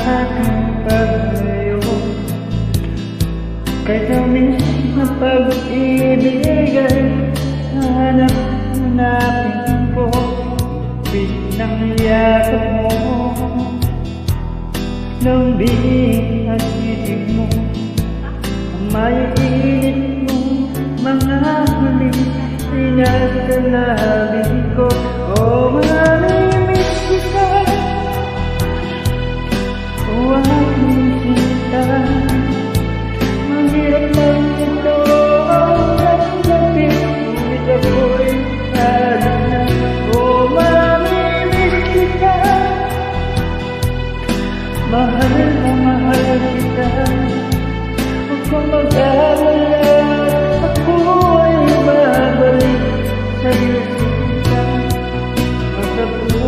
ating paglayo. Kahit tamis na pag-ibig ay hanapin ko. Biglang yakap mo, lambing at titig mo, ang maiinit mo, mga huling sinasalabi ko. Oh,